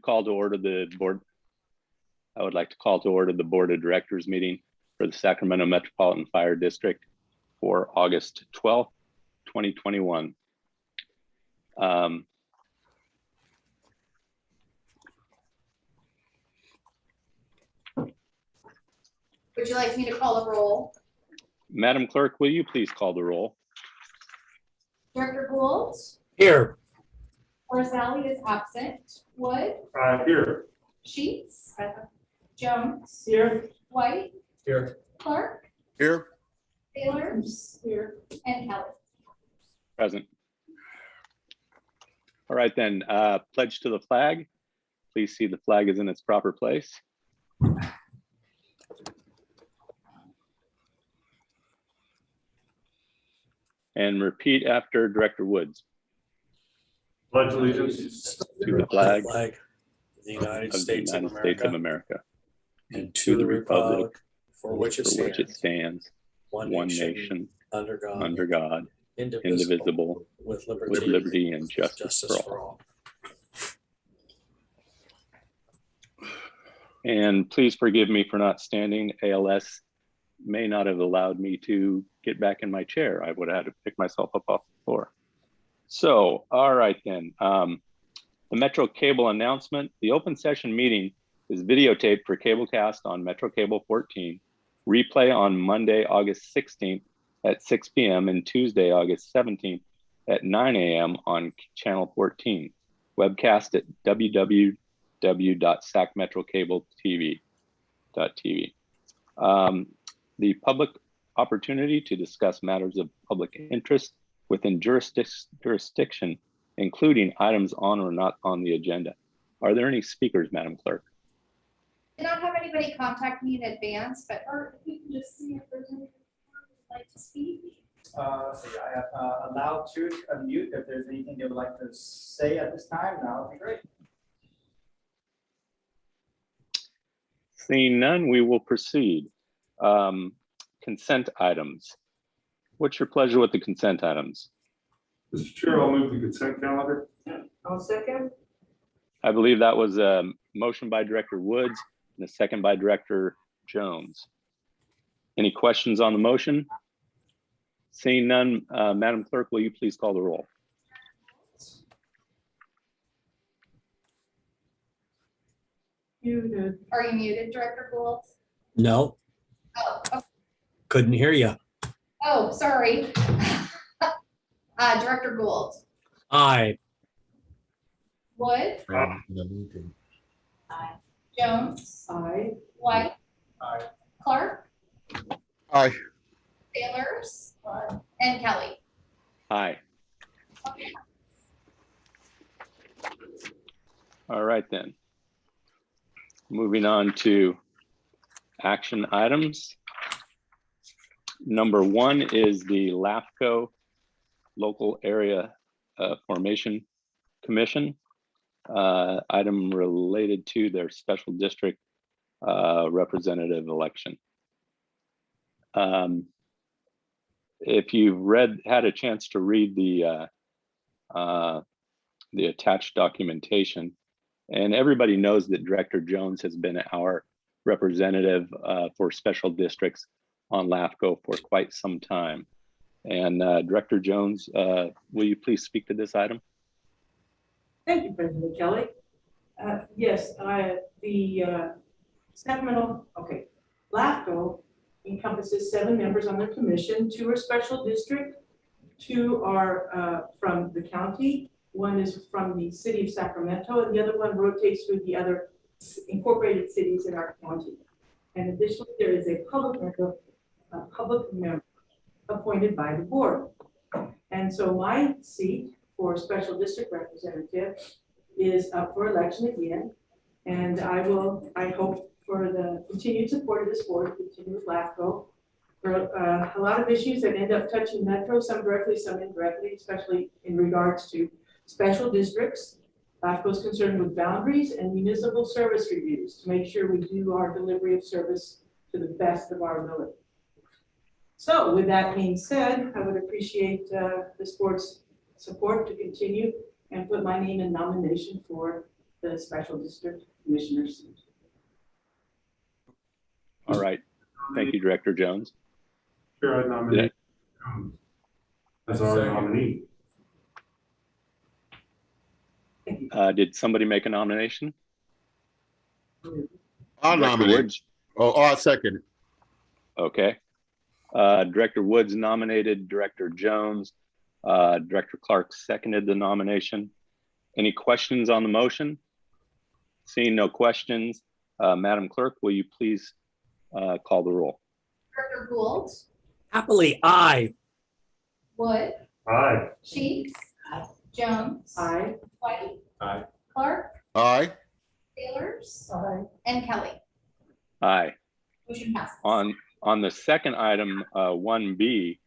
call to order the board. I would like to call to order the Board of Directors meeting for the Sacramento Metropolitan Fire District for August 12th, 2021. Would you like me to call the roll? Madam Clerk, will you please call the roll? Director Gould? Here. Rosali is absent. Wood? Here. Sheets? Jones? Here. White? Here. Clark? Here. Taylor's? Here. And Kelly? Present. All right then, pledge to the flag. Please see the flag is in its proper place. And repeat after Director Woods. Pledge allegiance to the flag of the United of the States United States of America and to the republic for which it stands, one nation, under God, indivisible, with with liberty and justice for all. And please forgive me for not standing. ALS may not have allowed me to get back in my chair. I would have had to pick myself up off the floor. So, all right then. The Metro Cable announcement. The open session meeting is videotaped for Cablecast on Metro Cable 14, replay on Monday, August 16th at 6 p.m. and Tuesday, August 17th at 9 a.m. on channel 14. Webcast at www.sacmetrocabletv.tv. The public opportunity to discuss matters of public interest within jurisdiction, including items on or not on the agenda. Are there any speakers, Madam Clerk? Did not have anybody contact me in advance, but or you can just see if there's anyone who would like to speak. I have allowed to unmute if there's anything they would like to say at this time. That would be great. Seeing none, we will proceed. Consent items. What's your pleasure with the consent items? Mr. Chair, I'll move the consent calendar. I'll second. I believe that was a motion by Director Woods and a second by Director Jones. Any questions on the motion? Seeing none, Madam Clerk, will you please call the roll? Muted. Are you muted, Director Gould? No, Oh, okay. couldn't hear you. Oh, sorry. Director Gould. Aye. Wood. Aye. Jones. Aye. White. Aye. Clark. Aye. Taylor's. And Kelly. Aye. All right then. Moving on to action items. Number one is the LAFCO Local Area Formation Commission. Item related to their special district representative election. If you've had a chance to read the attached documentation, and everybody knows that Director Jones has been our representative for special districts on LAFCO for quite some time. And Director Jones, will you please speak to this item? Thank you, President Kelly. Yes, the Sacramento, LAFCO encompasses 7 members on the commission. 2 are special district, 2 are from the county, 1 is from the city of Sacramento, and the other one rotates through the other incorporated cities in our county. And additionally, there is a public member appointed by the board. And so my seat for special district representative is up for election again. And I hope for the continued support of this board, continue with LAFCO. For a lot of issues that end up touching Metro, some directly, some indirectly, especially in regards to special districts. LAFCO is concerned with boundaries and municipal service reviews to make sure we do our delivery of service to the best of our ability. So with that being said, I would appreciate this board's support to continue and put my name in nomination for the Special District Commissioners. All right. Thank you, Director Jones. Chair, I nominate as our Second. nominee. Did somebody make a nomination? I'll Director nominate. Woods? I'll second it. Okay. Director Woods nominated Director Jones. Director Clark seconded the nomination. Any questions on the motion? Seeing no questions, Madam Clerk, will you please call the roll? Director Gould, Happily, aye. Wood, Aye. Sheets, Jones, Aye. White. Aye. Clark, Aye. Sailors, Aye. and Kelly. Aye. Motion passes. On the second item, 1B,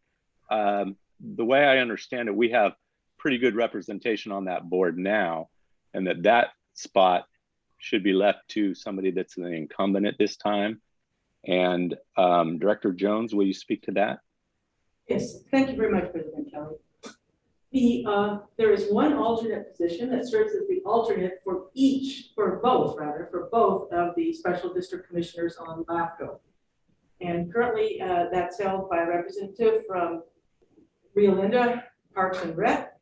the way I understand it, we have pretty good representation on that board now, and that spot should be left to somebody that's the incumbent at this time. And Director Jones, will you speak to that? Yes, thank you very much, President Kelly. There is one alternate position that serves as the alternate for both of the Special District Commissioners on LAFCO. And currently that's held by a representative from Rio Linda, Parks and Rec.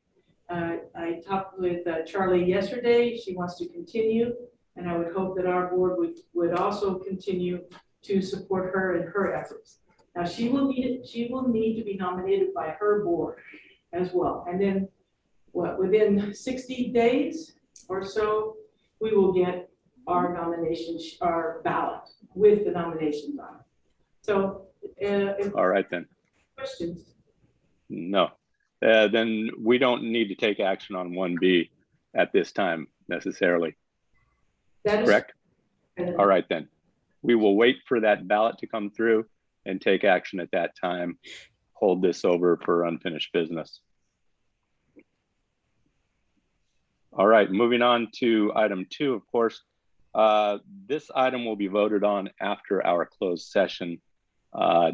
I talked with Charlie yesterday. She wants to continue, and I would hope that our board would also continue to support her in her efforts. Now she will need to be nominated by her board as well. And then within 60 days or so, we will get our ballot with the nominations on it. So All right, then. questions? No. Then we don't need to take action on 1B at this time necessarily. That is Correct? All right, then. We will wait for that ballot to come through and take action at that time. Hold this over for unfinished business. All right, moving on to item 2, of course. This item will be voted on after our closed session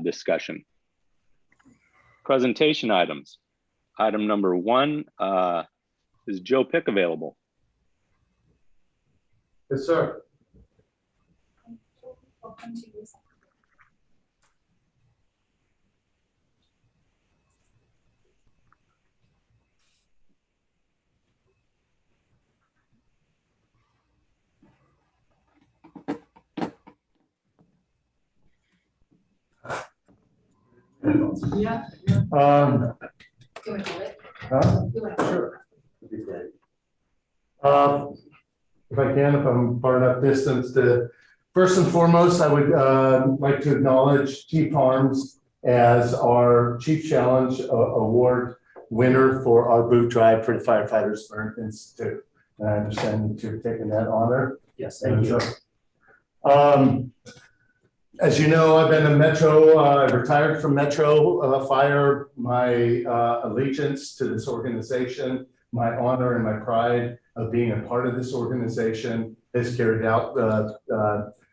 discussion. Presentation items. Item number 1, is Joe Pick available? Yes, sir. Welcome to you. Yeah. You want to do it? Huh? You want to- Sure. That'd be great. If I can, if I'm far enough distance to, first and foremost, I would like to acknowledge T Farms as our Chief Challenge Award winner for our boot drive for the Firefighters Burn Institute. And I understand that you've taken that honor. Yes, thank you. As you know, I've been a Metro, I retired from Metro Fire. My allegiance to this organization, my honor and my pride of being a part of this organization is carried out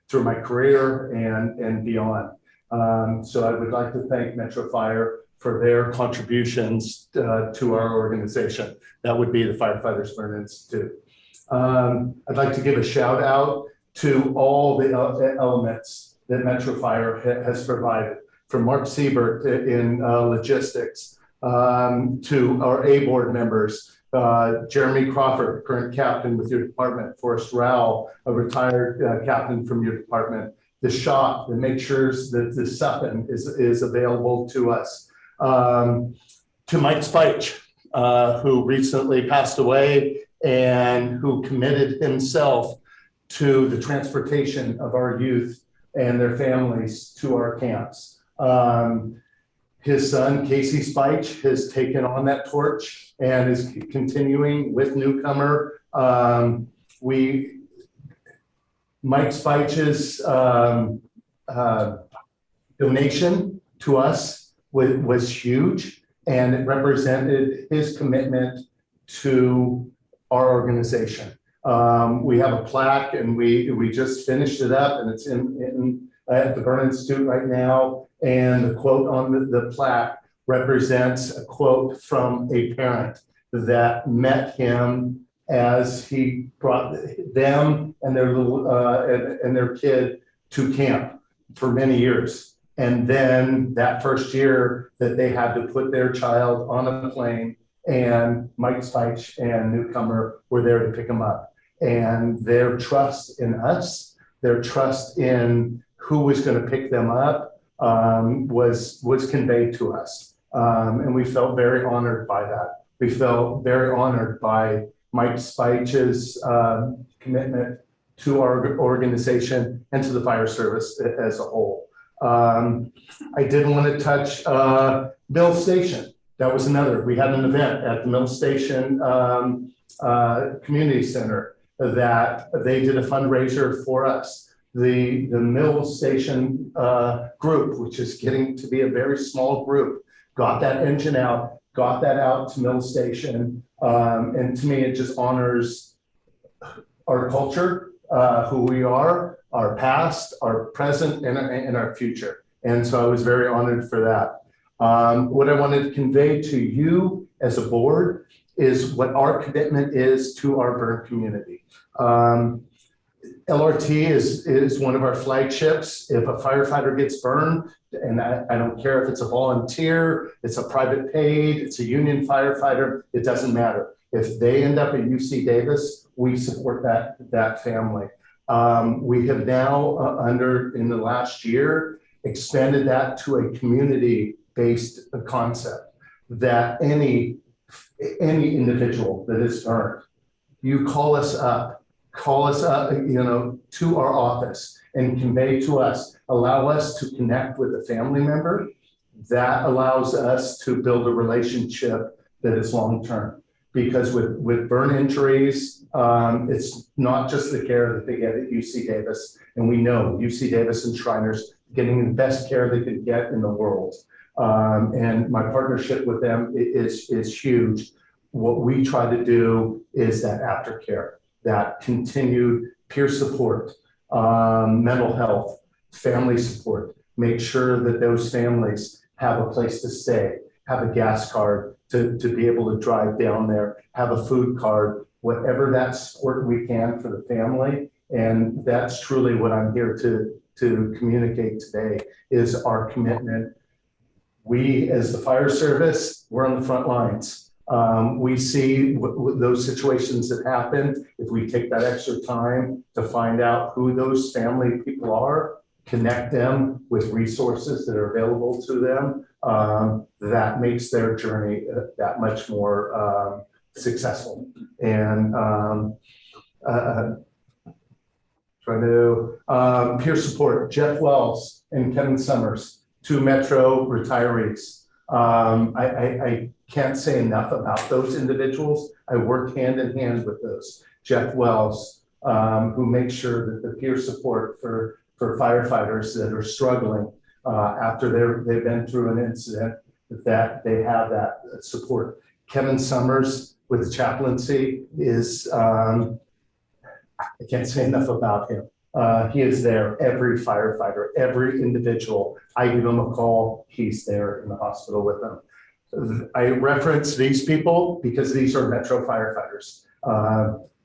through my career and beyond. So I would like to thank Metro Fire for their contributions to our organization. That would be the Firefighters Burn Institute. I'd like to give a shout out to all the elements that Metro Fire has provided, from Mark Siebert in logistics to our A board members, Jeremy Crawford, current captain with your department, Forrest Rowell, a retired captain from your department, the shop that makes sure that the SUPN is available to us, to Mike Spike, who recently passed away and who committed himself to the transportation of our youth and their families to our camps. His son, Casey Spike, has taken on that torch and is continuing with Newcomer. Mike Spike's donation to us was huge, and it represented his commitment to our organization. We have a plaque, and we just finished it up, and it's in at the Burn Institute right now. And the quote on the plaque represents a quote from a parent that met him as he brought them and their little and their kid to camp for many years. And then that first year that they had to put their child on a plane, and Mike Speich and Newcomer were there to pick them up. And their trust in us, their trust in who was going to pick them up was conveyed to us. And we felt very honored by that. We felt very honored by Mike Speich's commitment to our organization and to the fire service as a whole. I did want to touch Mill Station. That was another. We had an event at the Mill Station Community Center that they did a fundraiser for us. The Mill Station group, which is getting to be a very small group, got that engine out, got that out to Mill Station. And to me, it just honors our culture, who we are, our past, our present, and our future. And so I was very honored for that. What I wanted to convey to you as a board is what our commitment is to our burn community. LRT is one of our flagships. If a firefighter gets burned, and I don't care if it's a volunteer, it's a private paid, it's a union firefighter, it doesn't matter. If they end up at UC Davis, we support that family. We have now, in the last year, expanded that to a community-based concept that any individual that is burned, you call us up, to our office and convey to us, allow us to connect with a family member. That allows us to build a relationship that is long-term. Because with burn injuries, it's not just the care that they get at UC Davis. And we know UC Davis and Shriners getting the best care they could get in the world. And my partnership with them is huge. What we try to do is that aftercare, that continued peer support, mental health, family support, make sure that those families have a place to stay, have a gas card to be able to drive down there, have a food card, whatever that support we can for the family. And that's truly what I'm here to communicate today is our commitment. We, as the fire service, we're on the front lines. We see those situations that happen. If we take that extra time to find out who those family people are, connect them with resources that are available to them, that makes their journey that much more successful. And try to peer support, Jeff Wells and Kevin Summers, 2 Metro retirees. I can't say enough about those individuals. I work hand in hand with those. Jeff Wells, who makes sure that the peer support for firefighters that are struggling after they've been through an incident, that they have that support. Kevin Summers with the chaplaincy is, I can't say enough about him. He is there, every firefighter, every individual. I give him a call, he's there in the hospital with them. I reference these people because these are Metro firefighters.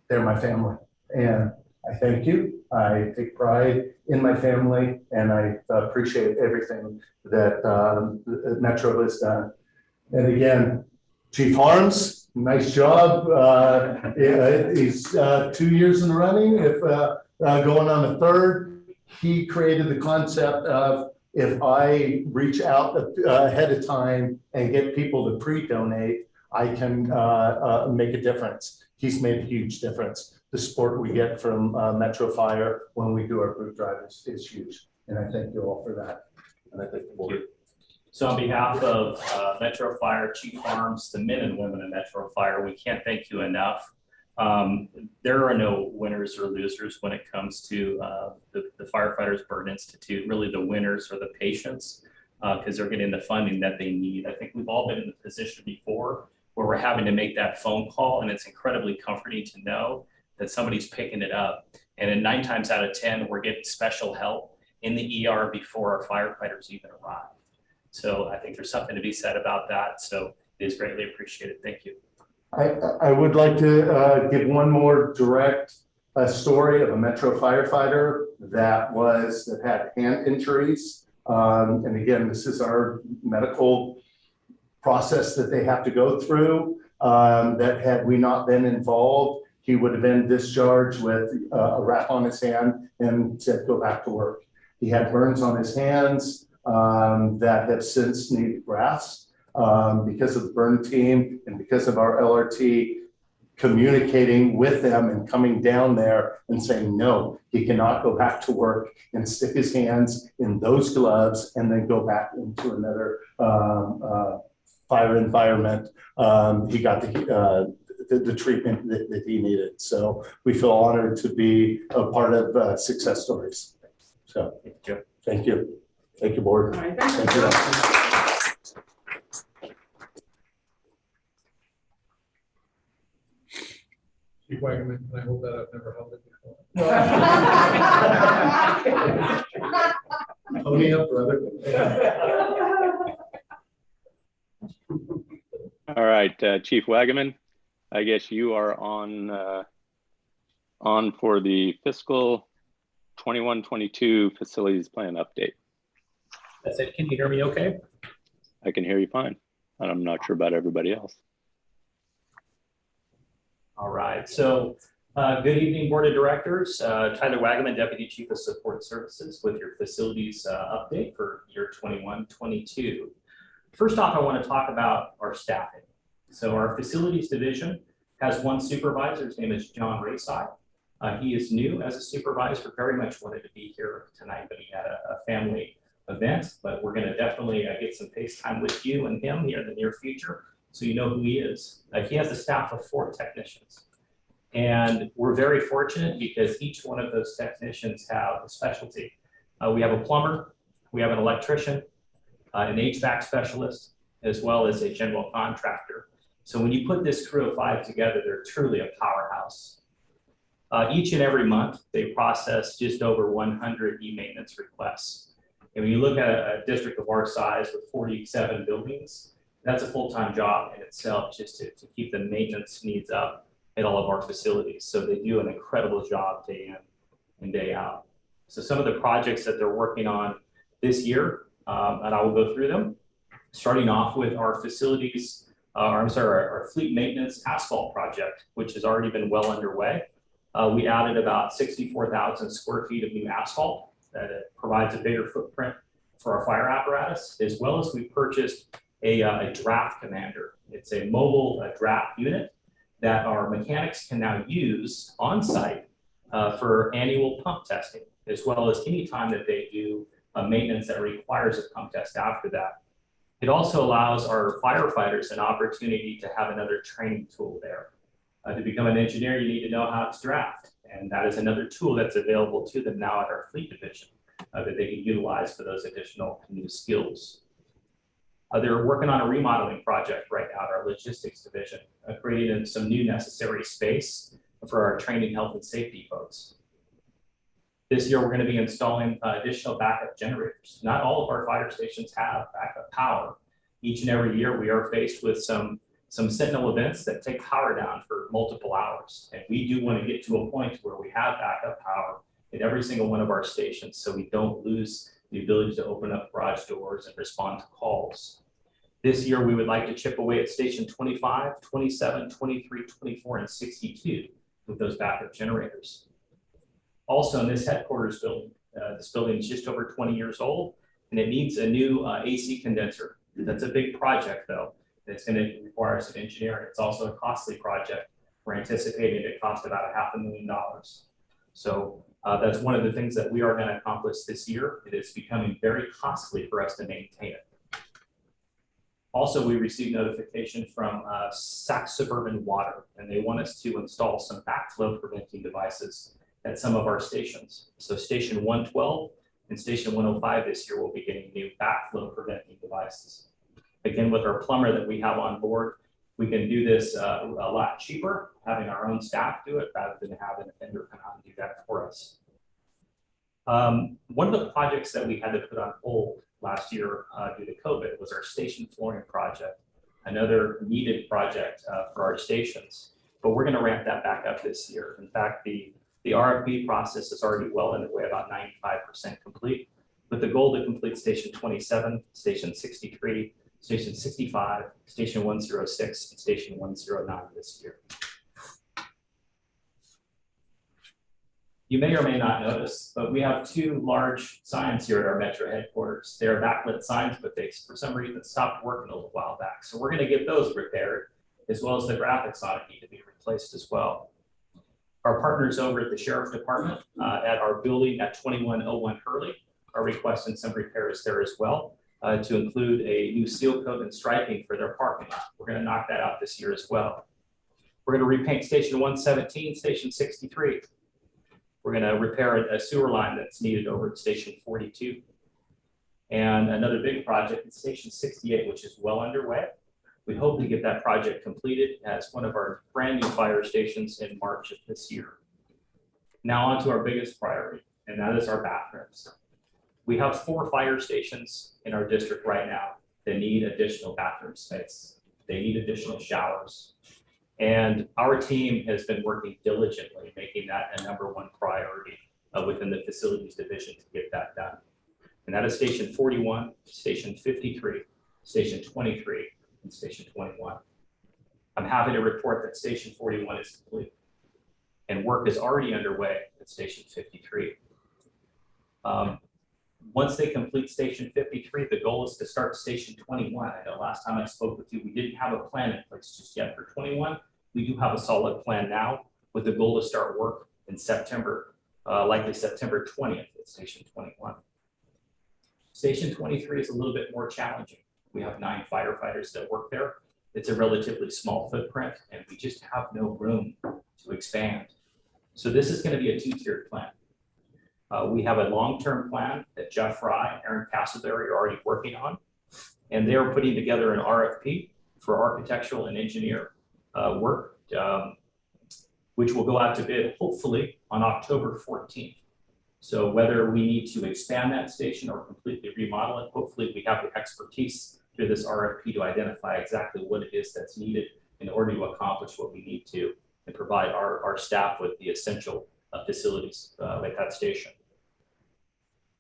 They're my family, and I thank you. I take pride in my family, and I appreciate everything that Metro has done. And again, Chief Harms, nice job. He's 2 years in the running, if going on the 3rd. He created the concept of, if I reach out ahead of time and get people to pre-donate, I can make a difference. He's made a huge difference. The support we get from Metro Fire when we do our group drive is huge. And I thank you all for that. And I thank the board. So on behalf of Metro Fire, Chief Harms, the men and women of Metro Fire, we can't thank you enough. There are no winners or losers when it comes to the Firefighters Burn Institute. Really, the winners are the patients because they're getting the funding that they need. I think we've all been in the position before where we're having to make that phone call, and it's incredibly comforting to know that somebody's picking it up. And then 9 times out of 10, we're getting special help in the ER before our firefighters even arrive. So I think there's something to be said about that. So it is greatly appreciated. Thank you. I would like to give one more direct story of a Metro firefighter that had hand injuries. And again, this is our medical process that they have to go through. That had we not been involved, he would have been discharged with a wrap on his hand and said, go back to work. He had burns on his hands that have since needed grafts. Because of the burn team and because of our LRT communicating with them and coming down there and saying, no, he cannot go back to work and stick his hands in those gloves and then go back into another fire environment. He got the treatment that he needed. So we feel honored to be a part of success stories. So thank you. Thank you, board. All right, Thank you. Chief Wagaman, can I hold that? I've never held it before. Pony up, brother. All right, Chief Wagaman, I guess you are on for the fiscal 21-22 facilities plan update. That's it. Can you hear me okay? I can hear you fine, and I'm not sure about everybody else. All right, so good evening, Board of Directors. Tyler Wagaman, Deputy Chief of Support Services with your facilities update for year 21-22. First off, I want to talk about our staffing. So our facilities division has one supervisor. His name is John Rayside. He is new as a supervisor, very much wanted to be here tonight, but he had a family event, but we're going to definitely get some FaceTime with you and him here in the near future, so you know who he is. He has a staff of 4 technicians. And we're very fortunate because each one of those technicians have a specialty. We have a plumber, we have an electrician, an HVAC specialist, as well as a general contractor. So when you put this crew of 5 together, they're truly a powerhouse. Each and every month, they process just over 100 e-maintenance requests. And when you look at a district of our size with 47 buildings, that's a full-time job in itself, just to keep the maintenance needs up at all of our facilities. So they do an incredible job day in and day out. So some of the projects that they're working on this year, and I will go through them, starting off with our facilities, our fleet maintenance asphalt project, which has already been well underway. We added about 64,000 square feet of new asphalt that provides a bigger footprint for our fire apparatus, as well as we purchased a draft commander. It's a mobile draft unit that our mechanics can now use on site for annual pump testing, as well as any time that they do maintenance that requires a pump test after that. It also allows our firefighters an opportunity to have another training tool there. To become an engineer, you need to know how to draft, and that is another tool that's available to them now at our fleet division that they can utilize for those additional new skills. They're working on a remodeling project right now at our logistics division, creating some new necessary space for our training health and safety folks. This year, we're going to be installing additional backup generators. Not all of our fire stations have backup power. Each and every year, we are faced with some sentinel events that take power down for multiple hours. And we do want to get to a point where we have backup power in every single one of our stations, so we don't lose the ability to open up garage doors and respond to calls. This year, we would like to chip away at station 25, 27, 23, 24, and 62 with those backup generators. Also in this headquarters building, this building is just over 20 years old, and it needs a new AC condenser. That's a big project though. It's going to require some engineering. It's also a costly project. We're anticipating it cost about $500,000. So that's one of the things that we are going to accomplish this year. It is becoming very costly for us to maintain it. Also, we received notification from Sac Suburban Water, and they want us to install some backflow preventing devices at some of our stations. So station 112 and station 105 this year will be getting new backflow preventing devices. Again, with our plumber that we have on board, we can do this a lot cheaper, having our own staff do it rather than having a vendor come out and do that for us. One of the projects that we had to put on hold last year due to COVID was our station flooring project. another needed project for our stations, but we're going to ramp that back up this year. In fact, the RFP process is already well underway, about 95% complete, with the goal to complete Station 27, Station 63, Station 65, Station 106, and Station 109 this year. You may or may not notice, but we have two large signs here at our Metro headquarters. They are backlit signs, but they, for some reason, stopped working a little while back. So we're going to get those repaired, as well as the graphics on it need to be replaced as well. Our partners over at the Sheriff's Department at our building at 2101 Hurley are requesting some repairs there as well, to include a new seal coat and striping for their parking lot. We're going to knock that out this year as well. We're going to repaint Station 117, Station 63. We're going to repair a sewer line that's needed over at Station 42. And another big project is Station 68, which is well underway. We hope to get that project completed as one of our brand new fire stations in March of this year. Now on to our biggest priority, and that is our bathrooms. We have 4 fire stations in our district right now that need additional bathroom space. They need additional showers. And our team has been working diligently, making that a #1 priority within the facilities division to get that done. And that is Station 41, Station 53, Station 23, and Station 21. I'm happy to report that Station 41 is complete, and work is already underway at Station 53. Once they complete Station 53, the goal is to start Station 21. I know last time I spoke with you, we didn't have a plan in place just yet for 21. We do have a solid plan now with the goal to start work in September, likely September 20th at Station 21. Station 23 is a little bit more challenging. We have 9 firefighters that work there. It's a relatively small footprint, and we just have no room to expand. So this is going to be a 2-tiered plan. We have a long-term plan that Jeff Fry and Aaron Castleberry are already working on, and they are putting together an RFP for architectural and engineer work, which will go out to bid hopefully on October 14th. So whether we need to expand that station or completely remodel it, hopefully we have the expertise through this RFP to identify exactly what it is that's needed in order to accomplish what we need to and provide our staff with the essential facilities at that station.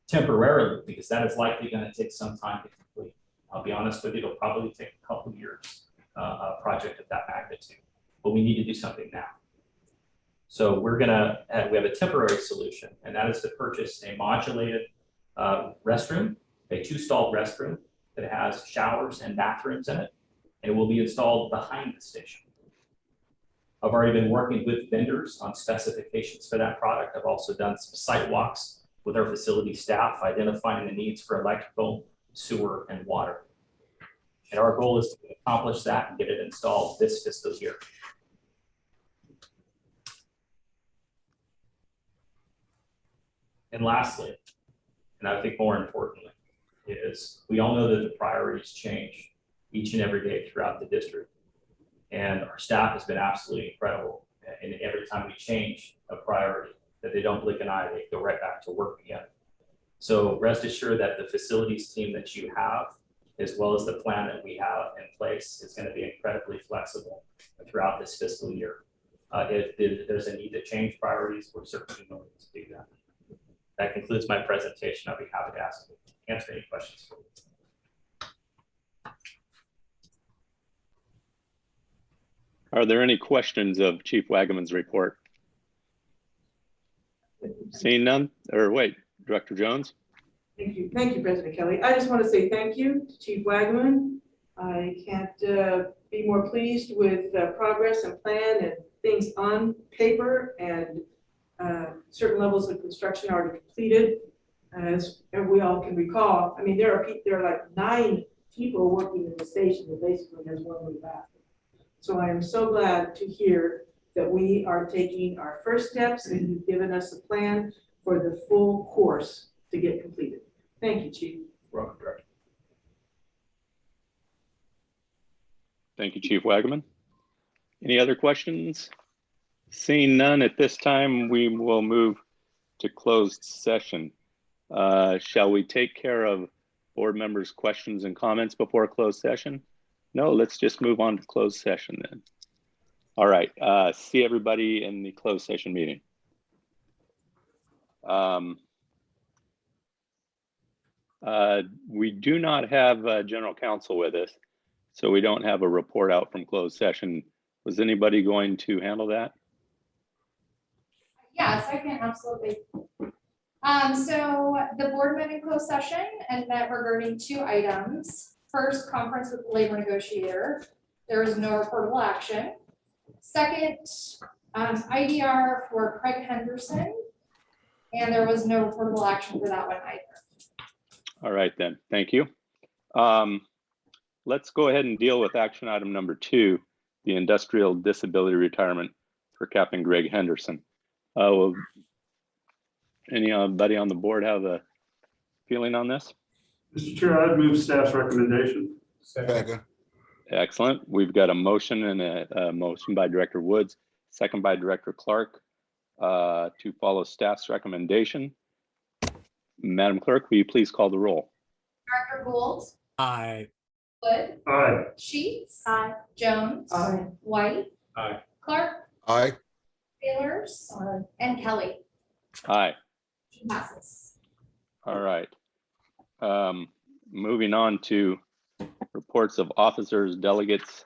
Temporarily, because that is likely going to take some time to complete. I'll be honest with you, it'll probably take a couple of years, a project of that magnitude, but we need to do something now. So we have a temporary solution, and that is to purchase a modulated restroom, a 2-stalled restroom that has showers and bathrooms in it, and it will be installed behind the station. I've already been working with vendors on specifications for that product. I've also done some site walks with our facility staff, identifying the needs for electrical, sewer, and water. And our goal is to accomplish that and get it installed this fiscal year. And lastly, and I think more importantly, is we all know that the priorities change each and every day throughout the district. And our staff has been absolutely incredible. And every time we change a priority, that they don't blink an eye, they go right back to work again. So rest assured that the facilities team that you have, as well as the plan that we have in place, is going to be incredibly flexible throughout this fiscal year. If there's a need to change priorities, we're certainly willing to do that. That concludes my presentation. I'll be happy to answer any questions for you. Are there any questions of Chief Wagaman's report? Seeing none, or wait, Director Jones? Thank you, President Kelly. I just want to say thank you to Chief Wagaman. I can't be more pleased with progress and plan and things on paper, and certain levels of construction already completed. As we all can recall, I mean, there are like 9 people working in the station that basically has one way bathroom. So I am so glad to hear that we are taking our first steps, and you've given us a plan for the full course to get completed. Thank you, Chief. Welcome, Director. Thank you, Chief Wagaman. Any other questions? Seeing none at this time, we will move to closed session. Shall we take care of board members' questions and comments before closed session? No, let's just move on to closed session then. All right, see everybody in the closed session meeting. We do not have general counsel with us, so we don't have a report out from closed session. Was anybody going to handle that? Yes, I can absolutely. So the board met in closed session and met regarding 2 items. First, conference with the labor negotiator. There was no reportable action. Second, IDR for Craig Henderson. And there was no reportable action for that one either. All right then, thank you. Let's go ahead and deal with action item number 2, the industrial disability retirement for Captain Greg Henderson. Will anybody on the board have a feeling on this? Mr. Chair, I'd move staff's recommendation. Second. Excellent. We've got a motion and a motion by Director Woods, second by Director Clark to follow staff's recommendation. Madam Clerk, will you please call the roll? Director Gould, Aye. Wood, Aye. Sheets, Jones, Aye. White, Aye. Clark, Aye. Taylors, and Kelly. Aye. Motion passes. All right. Moving on to reports of officers, delegates,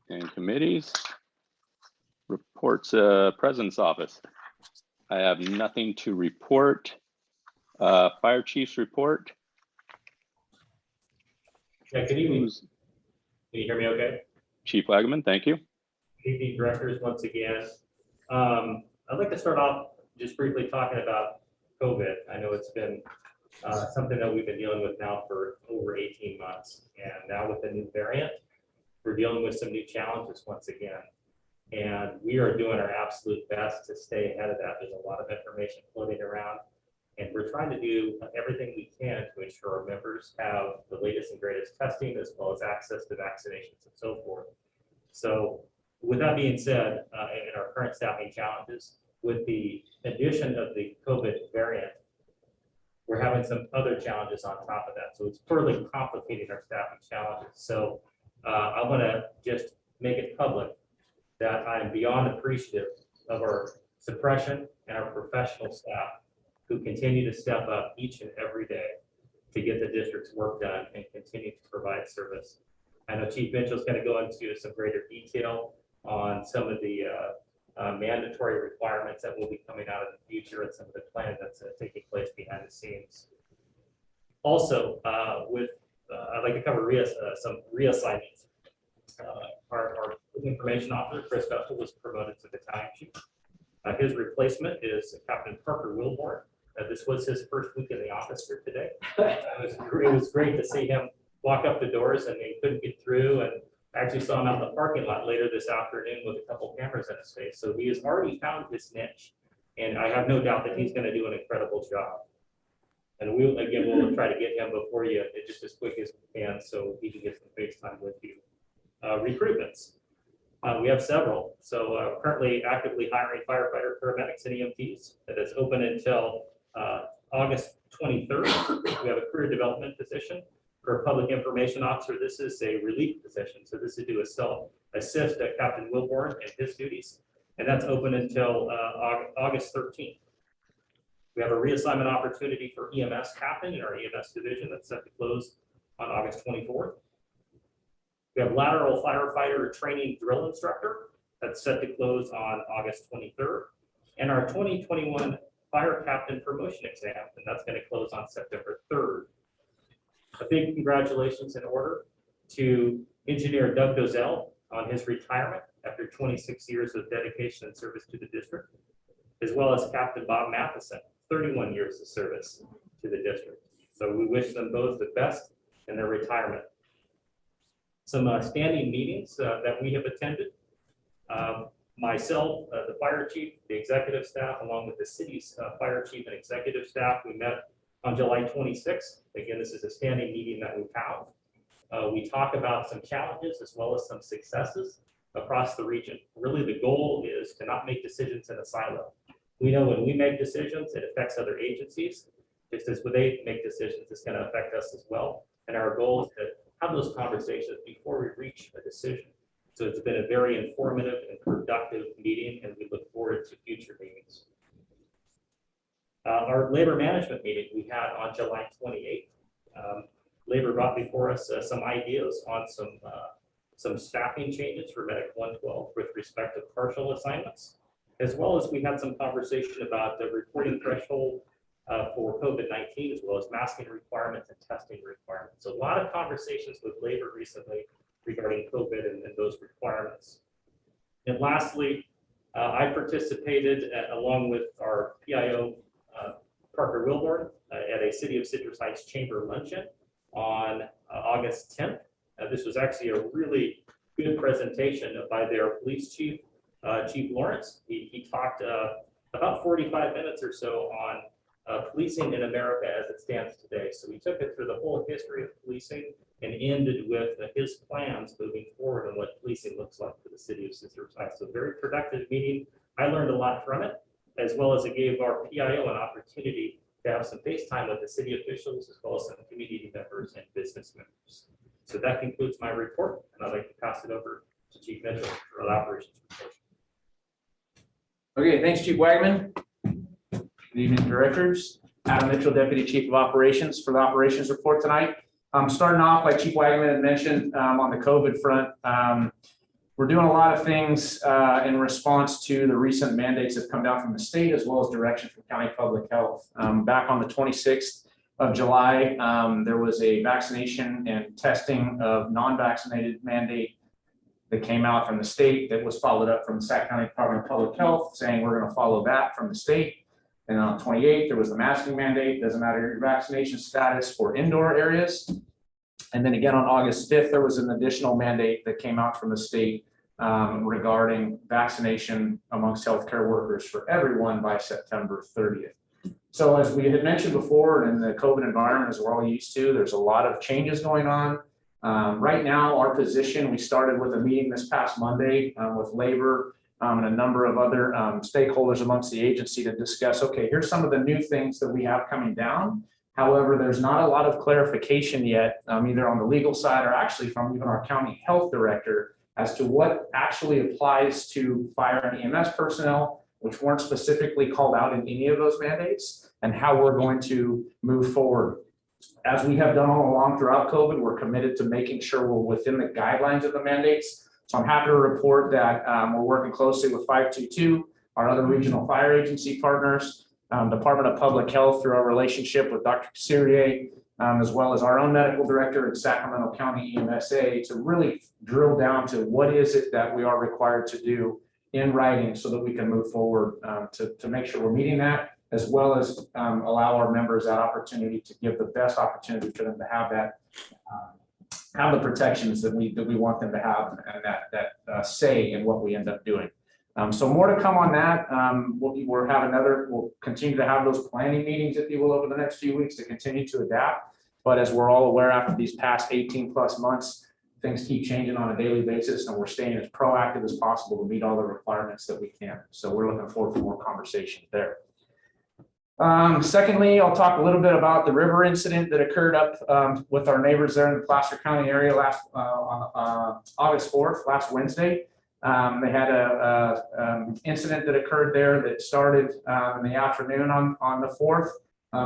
and committees. Reports, President's Office. I have nothing to report. Fire Chief's report. Yeah, good evening. Can you hear me okay? Chief Wagaman, thank you. Good evening, directors, once again. I'd like to start off just briefly talking about COVID. I know it's been something that we've been dealing with now for over 18 months. And now with the new variant, we're dealing with some new challenges once again. And we are doing our absolute best to stay ahead of that. There's a lot of information floating around. And we're trying to do everything we can to ensure our members have the latest and greatest testing, as well as access to vaccinations and so forth. So with that being said, in our current staffing challenges, with the addition of the COVID variant, we're having some other challenges on top of that. So it's further complicating our staffing challenges. So I want to just make it public that I am beyond appreciative of our suppression and our professional staff who continue to step up each and every day to get the district's work done and continue to provide service. I know Chief Mitchell's going to go into some greater detail on some of the mandatory requirements that will be coming out in the future and some of the planning that's taking place behind the scenes. Also, I'd like to cover some reassignments. Our information officer, Chris Vessel, was promoted to battalion chief. His replacement is Captain Parker Wilborn. This was his first week in the office here today. It was great to see him walk up the doors and he couldn't get through, and I actually saw him out in the parking lot later this afternoon with a couple cameras in his face. So he has already found his niche, and I have no doubt that he's going to do an incredible job. And we'll try to get him before you just as quick as we can so he can get some face time with you. Recruitments. We have several. So currently actively hiring firefighter, paramedics, and EMTs. That is open until August 23rd. We have a career development position for a public information officer. This is a relief position. So this is to assist Captain Wilborn and his duties. And that's open until August 13th. We have a reassignment opportunity for EMS captain in our EMS division that's set to close on August 24th. We have lateral firefighter training drill instructor that's set to close on August 23rd. And our 2021 fire captain promotion exam, and that's going to close on September 3rd. A big congratulations in order to Engineer Doug Dozell on his retirement after 26 years of dedication and service to the district, as well as Captain Bob Matheson, 31 years of service to the district. So we wish them both the best in their retirement. Some standing meetings that we have attended. Myself, the fire chief, the executive staff, along with the city's fire chief and executive staff, we met on July 26th. Again, this is a standing meeting that we have. We talk about some challenges as well as some successes across the region. Really, the goal is to not make decisions in a silo. We know when we make decisions, it affects other agencies. Just as when they make decisions, it's going to affect us as well. And our goal is to have those conversations before we reach a decision. So it's been a very informative and productive meeting, and we look forward to future meetings. Our labor management meeting we had on July 28th. Labor brought before us some ideas on some staffing changes for Medic 112 with respect to partial assignments, as well as we had some conversation about the reporting threshold for COVID-19, as well as masking requirements and testing requirements. So a lot of conversations with labor recently regarding COVID and those requirements. And lastly, I participated along with our PIO, Parker Wilborn, at a City of Citrus Heights Chamber luncheon on August 10th. This was actually a really good presentation by their police chief, Chief Lawrence. He talked about 45 minutes or so on policing in America as it stands today. So we took it through the whole history of policing and ended with his plans moving forward and what policing looks like for the City of Citrus Heights. So very productive meeting. I learned a lot from it, as well as it gave our PIO an opportunity to have some face time with the city officials, as well as some community members and business members. So that concludes my report, and I'd like to pass it over to Chief Mitchell for the operations report. Okay, thanks, Chief Wagman. Good evening, directors. Adam Mitchell, Deputy Chief of Operations, for the operations report tonight. Starting off, like Chief Wagman had mentioned, on the COVID front, we're doing a lot of things in response to the recent mandates that have come down from the state, as well as direction from County Public Health. Back on the 26th of July, there was a vaccination and testing of non-vaccinated mandate that came out from the state that was followed up from the Sac County Department of Public Health saying we're going to follow that from the state. And on 28th, there was the masking mandate, doesn't matter your vaccination status for indoor areas. And then again on August 5th, there was an additional mandate that came out from the state regarding vaccination amongst healthcare workers for everyone by September 30th. So as we had mentioned before, in the COVID environment, as we're all used to, there's a lot of changes going on. Right now, our position, we started with a meeting this past Monday with labor and a number of other stakeholders amongst the agency to discuss, okay, here's some of the new things that we have coming down. However, there's not a lot of clarification yet, either on the legal side or actually from even our county health director, as to what actually applies to fire and EMS personnel, which weren't specifically called out in any of those mandates, and how we're going to move forward. As we have done all along throughout COVID, we're committed to making sure we're within the guidelines of the mandates. So I'm happy to report that we're working closely with 522, our other regional fire agency partners, Department of Public Health through our relationship with Dr. Cassirier, as well as our own medical director at Sacramento County EMSA, to really drill down to what is it that we are required to do in writing so that we can move forward to make sure we're meeting that, as well as allow our members that opportunity to give the best opportunity for them to have that, have the protections that we want them to have, and that say in what we end up doing. So more to come on that. We'll continue to have those planning meetings, if you will, over the next few weeks to continue to adapt. But as we're all aware, after these past 18 plus months, things keep changing on a daily basis, and we're staying as proactive as possible to meet all the requirements that we can. So we're looking forward to more conversations there. Secondly, I'll talk a little bit about the river incident that occurred up with our neighbors there in the Placer County area on August 4th, last Wednesday. They had a incident that occurred there that started in the afternoon on the 4th.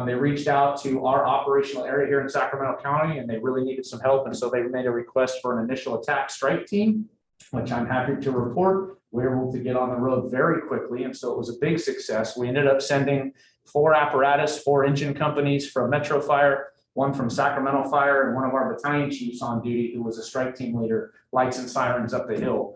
They reached out to our operational area here in Sacramento County, and they really needed some help. And so they made a request for an initial attack strike team, which I'm happy to report we were able to get on the road very quickly. And so it was a big success. We ended up sending 4 apparatus, 4 engine companies from Metro Fire, 1 from Sacramento Fire, and 1 of our battalion chiefs on duty, who was a strike team leader, lights and sirens up the hill.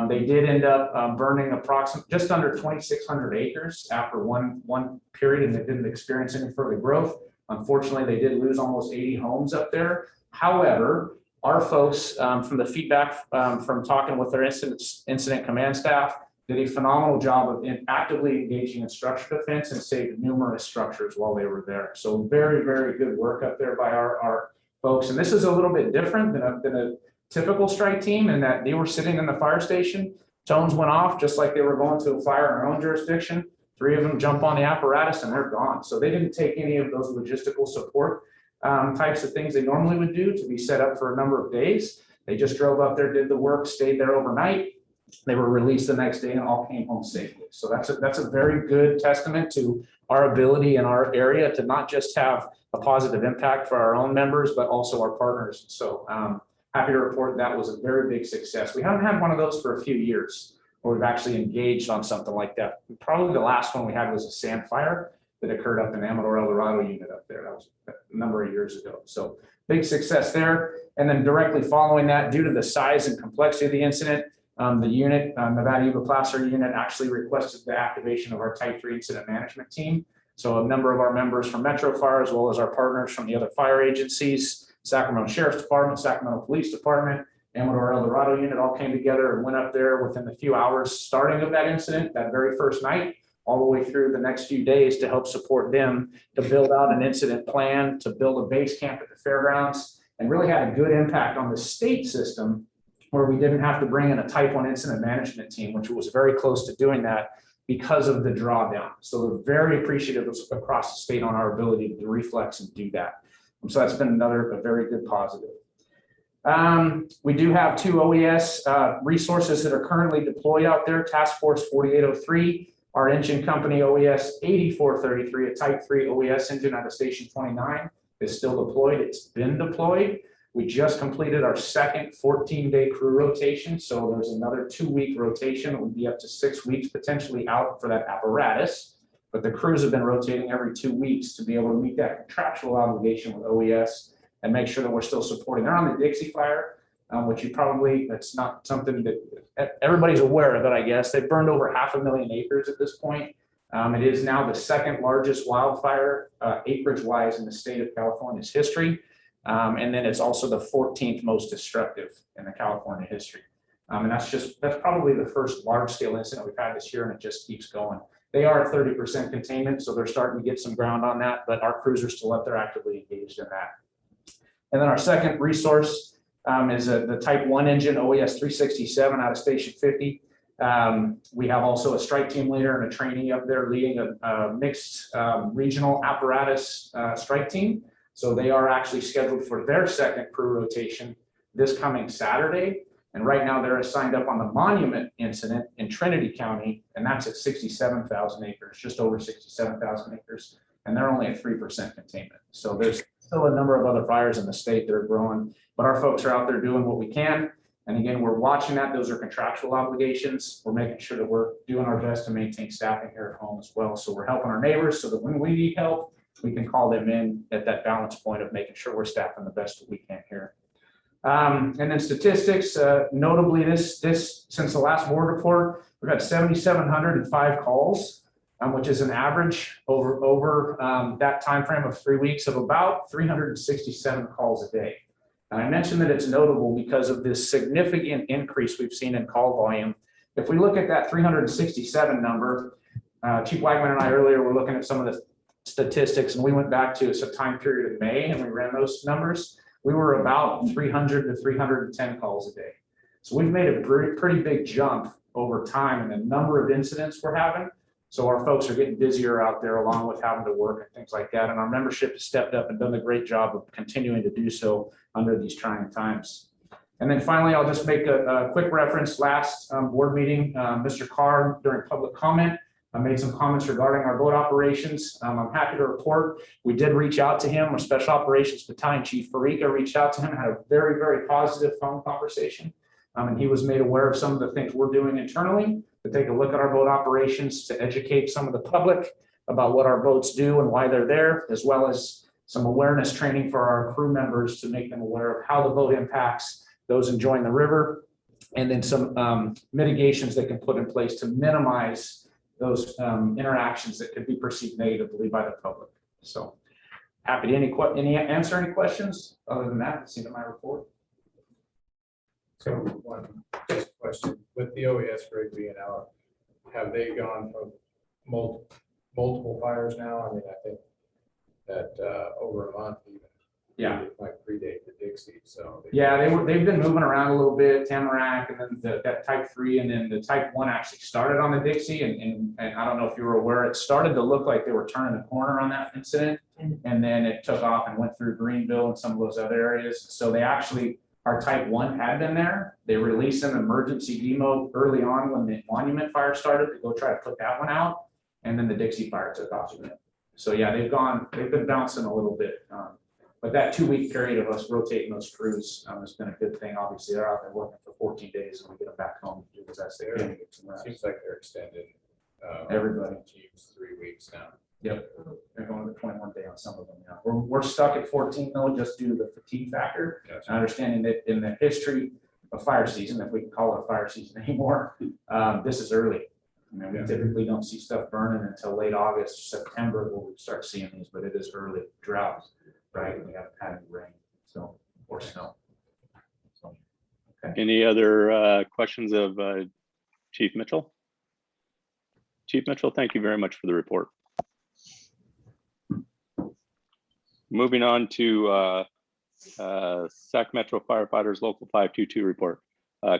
They did end up burning approximately just under 2,600 acres after one period, and they didn't experience any further growth. Unfortunately, they did lose almost 80 homes up there. However, our folks, from the feedback from talking with their incident command staff, did a phenomenal job of actively engaging in structure defense and saved numerous structures while they were there. So very, very good work up there by our folks. And this is a little bit different than a typical strike team, in that they were sitting in the fire station. Tones went off just like they were going to a fire in our own jurisdiction. 3 of them jump on the apparatus and they're gone. So they didn't take any of those logistical support types of things they normally would do to be set up for a number of days. They just drove up there, did the work, stayed there overnight. They were released the next day and all came home safely. So that's a very good testament to our ability in our area to not just have a positive impact for our own members, but also our partners. So happy to report that was a very big success. We haven't had one of those for a few years where we've actually engaged on something like that. Probably the last one we had was a sand fire that occurred up in Amador, El Dorado unit up there. That was a number of years ago. So big success there. And then directly following that, due to the size and complexity of the incident, the unit, Nevada Eva Placer unit, actually requested the activation of our Type 3 incident management team. So a number of our members from Metro Fire, as well as our partners from the other fire agencies, Sacramento Sheriff's Department, Sacramento Police Department, Amador El Dorado unit, all came together and went up there within a few hours starting of that incident, that very first night, all the way through the next few days to help support them to build out an incident plan, to build a base camp at the fairgrounds, and really had a good impact on the state system, where we didn't have to bring in a Type 1 incident management team, which was very close to doing that because of the drawdown. So we're very appreciative across the state on our ability to reflex and do that. So that's been a very good positive. We do have 2 OES resources that are currently deployed out there. Task Force 4803, our engine company OES 8433, a Type 3 OES engine out of Station 29 is still deployed. It's been deployed. We just completed our second 14-day crew rotation. So there's another 2-week rotation. It would be up to 6 weeks potentially out for that apparatus. But the crews have been rotating every 2 weeks to be able to meet that contractual obligation with OES and make sure that we're still supporting. They're on the Dixie Fire, which that's not something that everybody's aware of it, I guess. They've burned over 500,000 acres at this point. It is now the 2nd largest wildfire acreage-wise in the state of California's history. And then it's also the 14th most destructive in the California history. And that's probably the first large-scale incident we've had this year, and it just keeps going. They are at 30% containment, so they're starting to get some ground on that, but our crews are still up there actively engaged in that. And then our second resource is the Type 1 engine OES 367 out of Station 50. We have also a strike team leader and a trainee up there leading a mixed regional apparatus strike team. So they are actually scheduled for their second crew rotation this coming Saturday. And right now they're assigned up on the Monument incident in Trinity County, and that's at 67,000 acres, just over 67,000 acres. And they're only at 3% containment. So there's still a number of other fires in the state that are growing, but our folks are out there doing what we can. And again, we're watching that. Those are contractual obligations. We're making sure that we're doing our best to maintain staffing here at home as well. So we're helping our neighbors so that when we need help, we can call them in at that balance point of making sure we're staffing the best that we can here. And then statistics, notably this since the last board report, we've had 7,705 calls, which is an average over that time frame of 3 weeks of about 367 calls a day. And I mentioned that it's notable because of this significant increase we've seen in call volume. If we look at that 367 number, Chief Wagman and I earlier were looking at some of the statistics, and we went back to a time period in May and we ran those numbers. We were about 300 to 310 calls a day. So we've made a pretty big jump over time in the number of incidents we're having. So our folks are getting busier out there along with having to work and things like that. And our membership has stepped up and done a great job of continuing to do so under these trying times. And then finally, I'll just make a quick reference. Last board meeting, Mr. Carr, during public comment, made some comments regarding our boat operations. I'm happy to report we did reach out to him. Our Special Operations Battalion Chief Farica reached out to him, had a very, very positive phone conversation. And he was made aware of some of the things we're doing internally to take a look at our boat operations, to educate some of the public about what our boats do and why they're there, as well as some awareness training for our crew members to make them aware of how the boat impacts those enjoying the river, and then some mitigations they can put in place to minimize those interactions that could be perceived negatively by the public. So happy to answer any questions. Other than that, it's in my report. So one just question, with the OES rig being out, have they gone from multiple fires now? I mean, I think that over a month even Yeah. It might predate the Dixie, so. Yeah, they've been moving around a little bit, Tamarack, and then that type 3, and then the type 1 actually started on the Dixie, and I don't know if you were aware, it started to look like they were turning the corner on that incident, and then it took off and went through Greenville and some of those other areas. So they actually, our type 1 had been there. They released an emergency demo early on when the Monument fire started to go try to put that one out, and then the Dixie fire took off from it. So yeah, they've been bouncing a little bit. But that 2-week period of us rotating those crews has been a good thing. Obviously, they're out there working for 14 days and we get them back home to do the best they can. Get some rest. Seems like they're extended. Everybody. Chiefs 3 weeks now. Yep, they're going to 21 day on some of them now. We're stuck at 14 though, just due to the fatigue factor. Gotcha. Understanding that in the history of fire season, if we can call it a fire season anymore, this is early. I mean, we typically don't see stuff burning until late August, September, where we start seeing these, but it is early droughts. Right, we haven't had any rain, so, or snow. So, okay. Any other questions of Chief Mitchell? Chief Mitchell, thank you very much for the report. Moving on to Sac Metro Firefighters Local 522 report.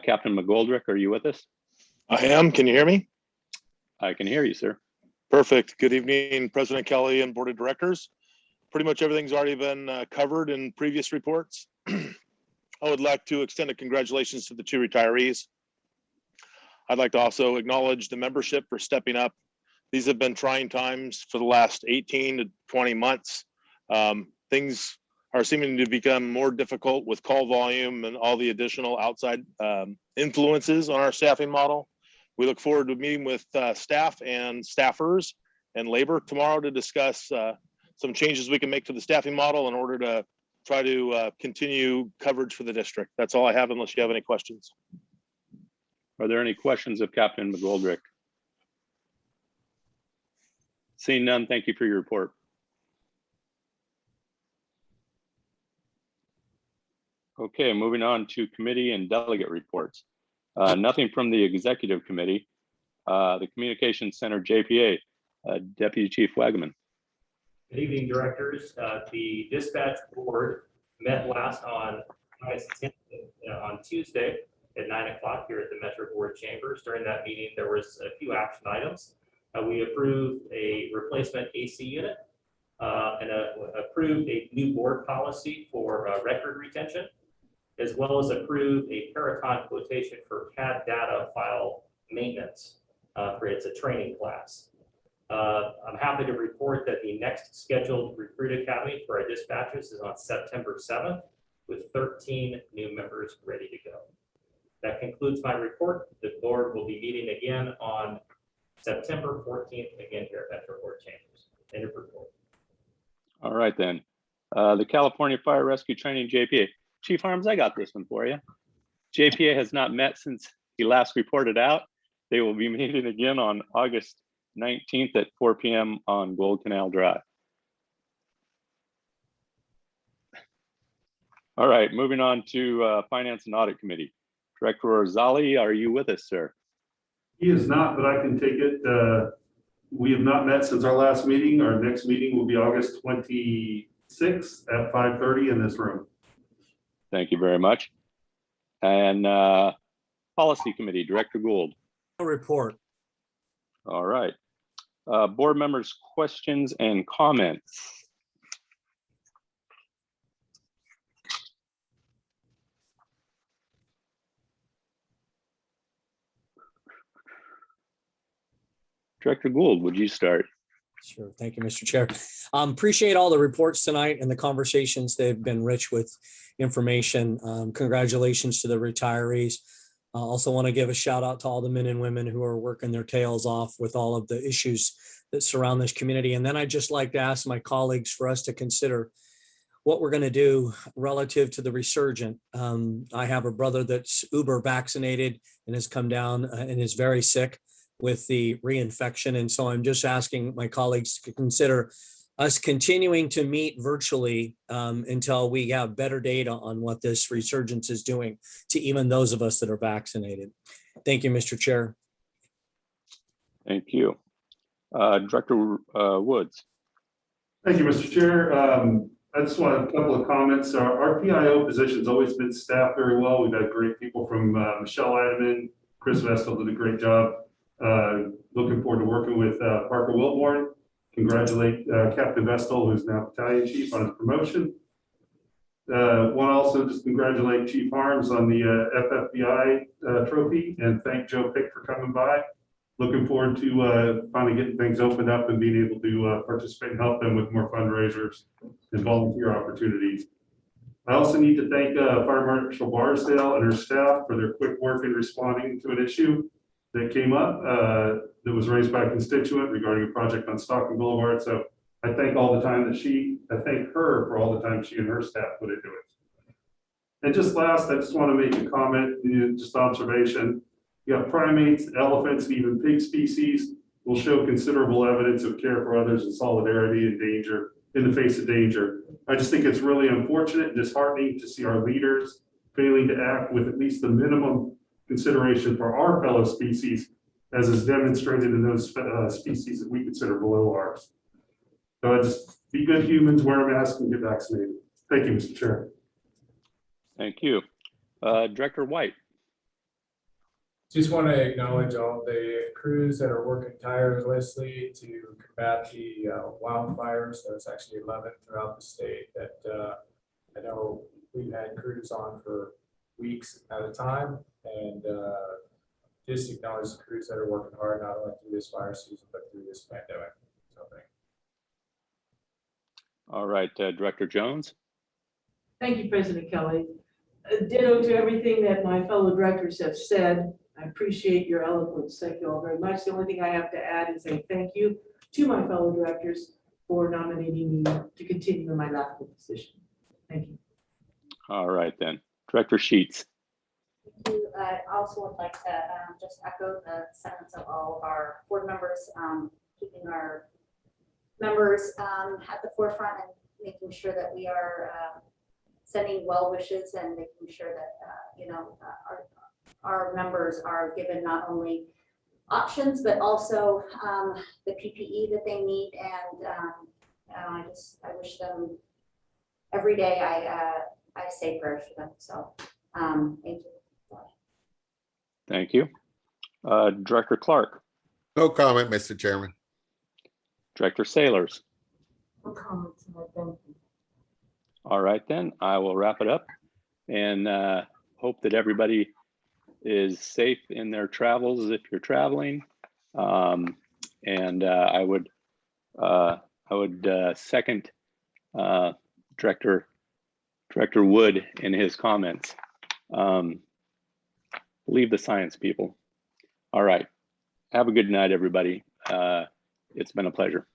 Captain McGoldrick, are you with us? I am. Can you hear me? I can hear you, sir. Perfect. Good evening, President Kelly and Board of Directors. Pretty much everything's already been covered in previous reports. I would like to extend a congratulations to the 2 retirees. I'd like to also acknowledge the membership for stepping up. These have been trying times for the last 18 to 20 months. Things are seeming to become more difficult with call volume and all the additional outside influences on our staffing model. We look forward to meeting with staff and staffers and labor tomorrow to discuss some changes we can make to the staffing model in order to try to continue coverage for the district. That's all I have unless you have any questions. Are there any questions of Captain McGoldrick? Seeing none, thank you for your report. Okay, moving on to committee and delegate reports. Nothing from the executive committee. The Communications Center JPA, Deputy Chief Wagaman. Good evening, directors. The dispatch board met last on August 10th, on Tuesday at 9 o'clock here at the Metro Board Chambers. During that meeting, there was a few action items. We approved a replacement AC unit and approved a new board policy for record retention, as well as approved a Paraton quotation for CAD data file maintenance for it's a training class. I'm happy to report that the next scheduled recruit academy for our dispatchers is on September 7th with 13 new members ready to go. That concludes my report. The board will be meeting again on September 14th, again here at Metro Board Chambers. End of report. All right then. The California Fire Rescue Training JPA. Chief Harms, I got this one for you. JPA has not met since he last reported out. They will be meeting again on August 19th at 4 p.m. on Gold Canal Drive. All right, moving on to Finance and Audit Committee. Director Orzali, are you with us, sir? He is not, but I can take it. We have not met since our last meeting. Our next meeting will be August 26th at 5:30 in this room. Thank you very much. And Policy Committee, Director Gould. No report. All right. Board members' questions and comments. Director Gould, would you start? Sure. Thank you, Mr. Chair. Appreciate all the reports tonight and the conversations. They've been rich with information. Congratulations to the retirees. I also want to give a shout out to all the men and women who are working their tails off with all of the issues that surround this community. And then I'd just like to ask my colleagues for us to consider what we're going to do relative to the resurgent. I have a brother that's uber vaccinated and has come down and is very sick with the reinfection. And so I'm just asking my colleagues to consider us continuing to meet virtually until we have better data on what this resurgence is doing to even those of us that are vaccinated. Thank you, Mr. Chair. Thank you. Director Woods. Thank you, Mr. Chair. I just want a couple of comments. Our PIO position's always been staffed very well. We've had great people from Michelle Eideman, Chris Vestal did a great job. Looking forward to working with Parker Wilborn. Congratulate Captain Vestal, who's now battalion chief, on his promotion. Want to also just congratulate Chief Harms on the FFBI trophy and thank Joe Pick for coming by. Looking forward to finally getting things opened up and being able to participate and help them with more fundraisers and volunteer opportunities. I also need to thank Fire Marshal Barsdale and her staff for their quick work in responding to an issue that came up that was raised by a constituent regarding a project on Stockton Boulevard. So I thank all the time that I thank her for all the time she and her staff put into it. And just last, I just want to make a comment, just observation. You have primates, elephants, and even pig species will show considerable evidence of care for others and solidarity in danger, in the face of danger. I just think it's really unfortunate and disheartening to see our leaders failing to act with at least the minimum consideration for our fellow species, as is demonstrated in those species that we consider below ours. So just be good humans, wear a mask, and get vaccinated. Thank you, Mr. Chair. Thank you. Director White. Just want to acknowledge all the crews that are working tirelessly to combat the wildfires. There's actually 11 throughout the state that I know we've had crews on for weeks at a time, and just acknowledge the crews that are working hard, not only through this fire season, but through this pandemic. So thank you. All right, Director Jones. Thank you, President Kelly. Ditto to everything that my fellow directors have said. I appreciate your eloquence. Thank you all very much. The only thing I have to add is a thank you to my fellow directors for nominating me to continue in my last position. Thank you. All right, then. Director Sheets. Thank you. I also would like to just echo the sentiments of all of our board members, keeping our members at the forefront and making sure that we are sending well wishes and making sure that our members are given not only options but also the PPE that they need, and I wish them every day. I say prayers for them. So thank you. Thank you. Director Clark. No comment, Mr. Chairman. Director Sailors. No comments. Thank you. All right, then I will wrap it up and hope that everybody is safe in their travels if you're traveling. And I would second Director Wood in his comments. Believe the science, people. All right. Have a good night, everybody. It's been a pleasure.